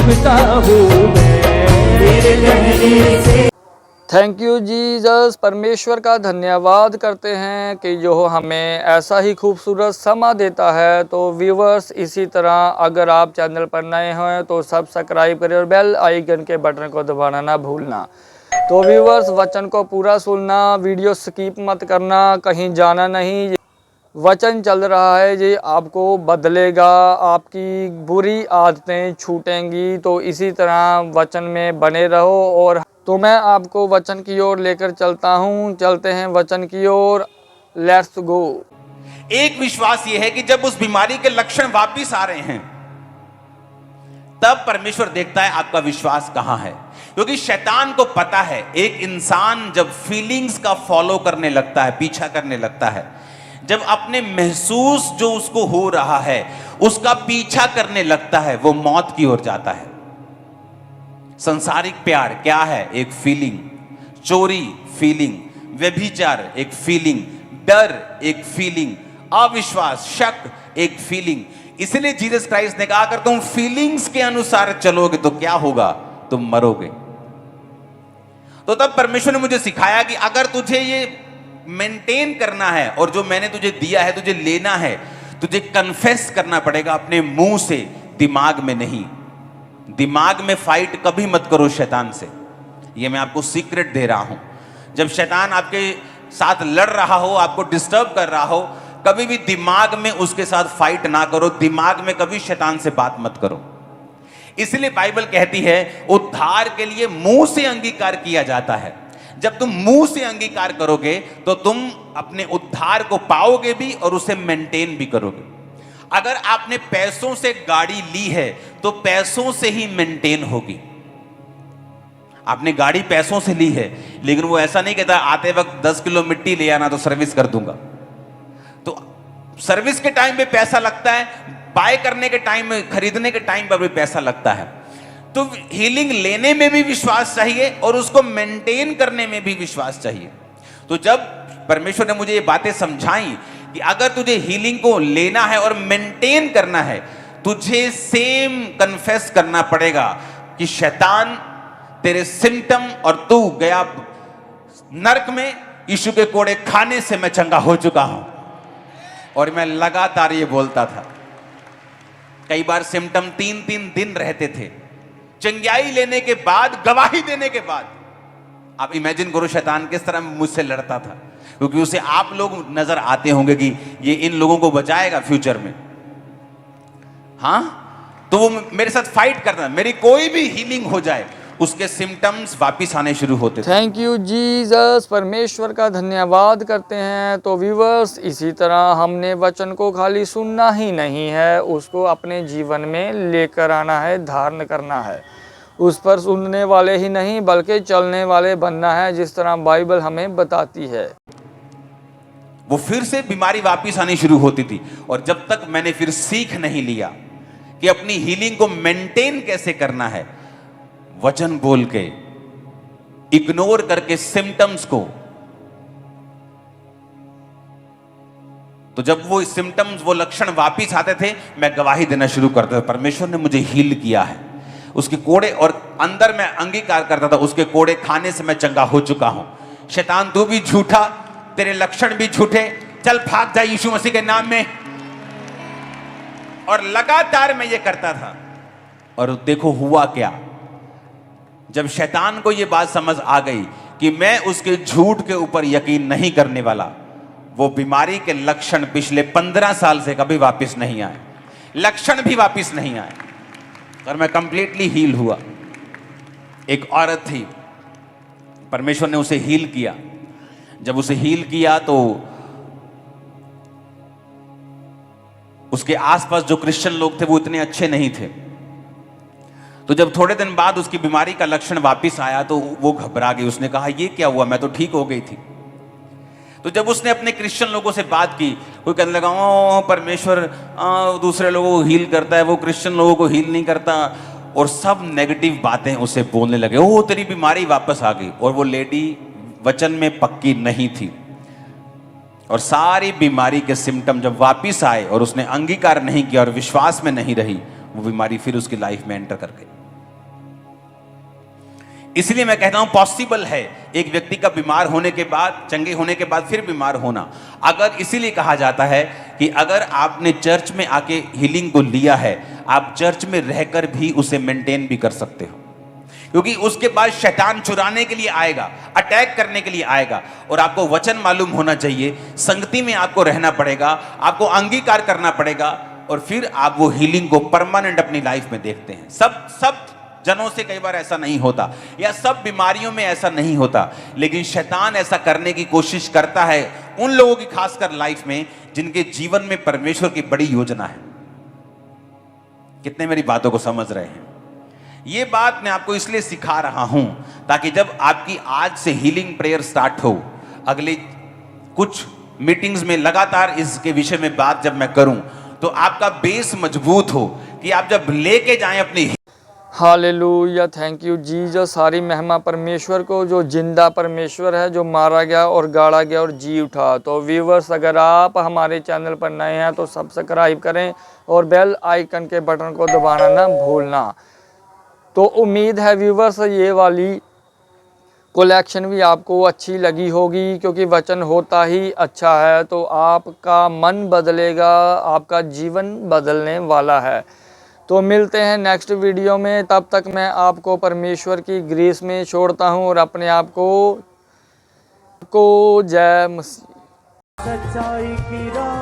झूमता हूँ मैं। Thank you Jesus. परमेश्वर का धन्यवाद करते हैं कि जो हमें ऐसा ही खूबसूरत समा देता है। तो व्यूवर्स, इसी तरह अगर आप चैनल पर नए हैं तो सब्सक्राइब करें और बेल आइकन के बटन को दबाना ना भूलना। तो व्यूवर्स, वचन को पूरा सुनना, वीडियो स्किप मत करना, कहीं जाना नहीं। वचन चल रहा है जी, आपको बदलेगा, आपकी बुरी आदतें छूटेंगी। तो इसी तरह वचन में बने रहो। और तो मैं आपको वचन की ओर लेकर चलता हूँ। चलते हैं वचन की ओर। Let's go. एक विश्वास यह है कि जब उस बीमारी के लक्षण वापिस आ रहे हैं, तब परमेश्वर देखता है आपका विश्वास कहां है। क्योंकि शैतान को पता है, एक इंसान जब फीलिंग्स का फॉलो करने लगता है, पीछा करने लगता है, जब अपने महसूस जो उसको हो रहा है उसका पीछा करने लगता है, वो मौत की ओर जाता है। संसारिक प्यार क्या है? एक फीलिंग। चोरी फीलिंग, व्यभिचार एक फीलिंग, डर एक फीलिंग, अविश्वास शक एक फीलिंग। इसलिए जीसस क्राइस्ट ने कहा अगर तुम फीलिंग्स के अनुसार चलोगे तो क्या होगा? तुम मरोगे। तो तब परमेश्वर ने मुझे सिखाया कि अगर तुझे ये मेंटेन करना है और जो मैंने तुझे दिया है तुझे लेना है, तुझे कन्फेस करना पड़ेगा अपने मुंह से, दिमाग में नहीं। दिमाग में फाइट कभी मत करो शैतान से। ये मैं आपको सीक्रेट दे रहा हूं। जब शैतान आपके साथ लड़ रहा हो, आपको डिस्टर्ब कर रहा हो, कभी भी दिमाग में उसके साथ फाइट ना करो। दिमाग में कभी शैतान से बात मत करो। इसलिए बाइबल कहती है उद्धार के लिए मुंह से अंगीकार किया जाता है। जब तुम मुंह से अंगीकार करोगे तो तुम अपने उद्धार को पाओगे भी और उसे मेंटेन भी करोगे। अगर आपने पैसों से गाड़ी ली है तो पैसों से ही मेंटेन होगी। आपने गाड़ी पैसों से ली है, लेकिन वो ऐसा नहीं कहता आते वक्त 10 किलो मिट्टी ले आना तो सर्विस कर दूंगा। तो सर्विस के टाइम पे पैसा लगता है, बाय करने के टाइम में, खरीदने के टाइम पर भी पैसा लगता है। तो हीलिंग लेने में भी विश्वास चाहिए और उसको मेंटेन करने में भी विश्वास चाहिए। तो जब परमेश्वर ने मुझे ये बातें समझाई कि अगर तुझे हीलिंग को लेना है और मेंटेन करना है, तुझे सेम कन्फेस करना पड़ेगा कि शैतान तेरे सिम्टम और तू गया नरक में। यीशु के कोड़े खाने से मैं चंगा हो चुका हूं। और मैं लगातार ये बोलता था। कई बार सिम्टम 3-3 दिन रहते थे। चंगाई लेने के बाद, गवाही देने के बाद, आप इमेजिन करो शैतान किस तरह मुझसे लड़ता था। क्योंकि उसे आप लोग नजर आते होंगे कि ये इन लोगों को बचाएगा फ्यूचर में। हां, तो वो मेरे साथ फाइट करता। मेरी कोई भी हीलिंग हो जाए, उसके सिम्टम्स वापिस आने शुरू होते थे। Thank you Jesus. परमेश्वर का धन्यवाद करते हैं। तो व्यूवर्स, इसी तरह हमने वचन को खाली सुनना ही नहीं है, उसको अपने जीवन में लेकर आना है, धारण करना है। उस पर सुनने वाले ही नहीं बल्कि चलने वाले बनना है, जिस तरह बाइबल हमें बताती है। वो फिर से बीमारी वापिस आनी शुरू होती थी। और जब तक मैंने फिर सीख नहीं लिया कि अपनी हीलिंग को मेंटेन कैसे करना है, वचन बोल के, इग्नोर करके सिम्टम्स को, तो जब वो सिम्टम्स, वो लक्षण वापिस आते थे, मैं गवाही देना शुरू करता था परमेश्वर ने मुझे हील किया है। उसके कोड़े, और अंदर मैं अंगीकार करता था उसके कोड़े खाने से मैं चंगा हो चुका हूं। शैतान तू भी झूठा, तेरे लक्षण भी झूठे, चल भाग जा यीशु मसीह के नाम में। और लगातार मैं ये करता था। और देखो हुआ क्या, जब शैतान को यह बात समझ आ गई कि मैं उसके झूठ के ऊपर यकीन नहीं करने वाला, वो बीमारी के लक्षण पिछले 15 साल से कभी वापस नहीं आए। लक्षण भी वापस नहीं आए और मैं कंप्लीटली हील हुआ। एक औरत थी, परमेश्वर ने उसे हील किया। जब उसे हील किया तो उसके आसपास जो क्रिश्चियन लोग थे वो इतने अच्छे नहीं थे। तो जब थोड़े दिन बाद उसकी बीमारी का लक्षण वापस आया तो वो घबरा गई। उसने कहा ये क्या हुआ, मैं तो ठीक हो गई थी। तो जब उसने अपने क्रिश्चियन लोगों से बात की, कोई कहने लगा ओ परमेश्वर दूसरे लोगों को हील करता है, वो क्रिश्चियन लोगों को हील नहीं करता। और सब नेगेटिव बातें उसे बोलने लगे। ओ तेरी बीमारी वापस आ गई। और वो लेडी वचन में पक्की नहीं थी। और सारी बीमारी के सिम्टम जब वापस आए और उसने अंगीकार नहीं किया और विश्वास में नहीं रही, वो बीमारी फिर उसकी लाइफ में एंटर कर गई। इसलिए मैं कहता हूं पॉसिबल है एक व्यक्ति का बीमार होने के बाद, चंगे होने के बाद फिर बीमार होना। अगर इसीलिए कहा जाता है कि अगर आपने चर्च में आके हीलिंग को लिया है, आप चर्च में रहकर भी उसे मेंटेन भी कर सकते हो, क्योंकि उसके बाद शैतान चुराने के लिए आएगा, अटैक करने के लिए आएगा। और आपको वचन मालूम होना चाहिए, संगति में आपको रहना पड़ेगा, आपको अंगीकार करना पड़ेगा, और फिर आप वो हीलिंग को परमानेंट अपनी लाइफ में देखते हैं। सब जनों से कई बार ऐसा नहीं होता, या सब बीमारियों में ऐसा नहीं होता, लेकिन शैतान ऐसा करने की कोशिश करता है उन लोगों की, खासकर लाइफ में जिनके जीवन में परमेश्वर की बड़ी योजना है। कितने मेरी बातों को समझ रहे हैं? ये बात मैं आपको इसलिए सिखा रहा हूं ताकि जब आपकी आज से हीलिंग प्रेयर स्टार्ट हो, अगले कुछ मीटिंग्स में लगातार इसके विषय में बात जब मैं करूं, तो आपका बेस मजबूत हो कि आप जब लेके जाएं अपनी। Hallelujah, thank you Jesus. सारी महिमा परमेश्वर को, जो जिंदा परमेश्वर है, जो मारा गया और गाड़ा गया और जी उठा। तो व्यूवर्स, अगर आप हमारे चैनल पर नए हैं तो सब्सक्राइब करें और बेल आइकन के बटन को दबाना ना भूलना। तो उम्मीद है व्यूवर्स ये वाली कलेक्शन भी आपको अच्छी लगी होगी, क्योंकि वचन होता ही अच्छा है तो आपका मन बदलेगा, आपका जीवन बदलने वाला है। तो मिलते हैं नेक्स्ट वीडियो में, तब तक मैं आपको परमेश्वर की ग्रेस में छोड़ता हूं और अपने आप को जय मसीह। सच्चाई की राह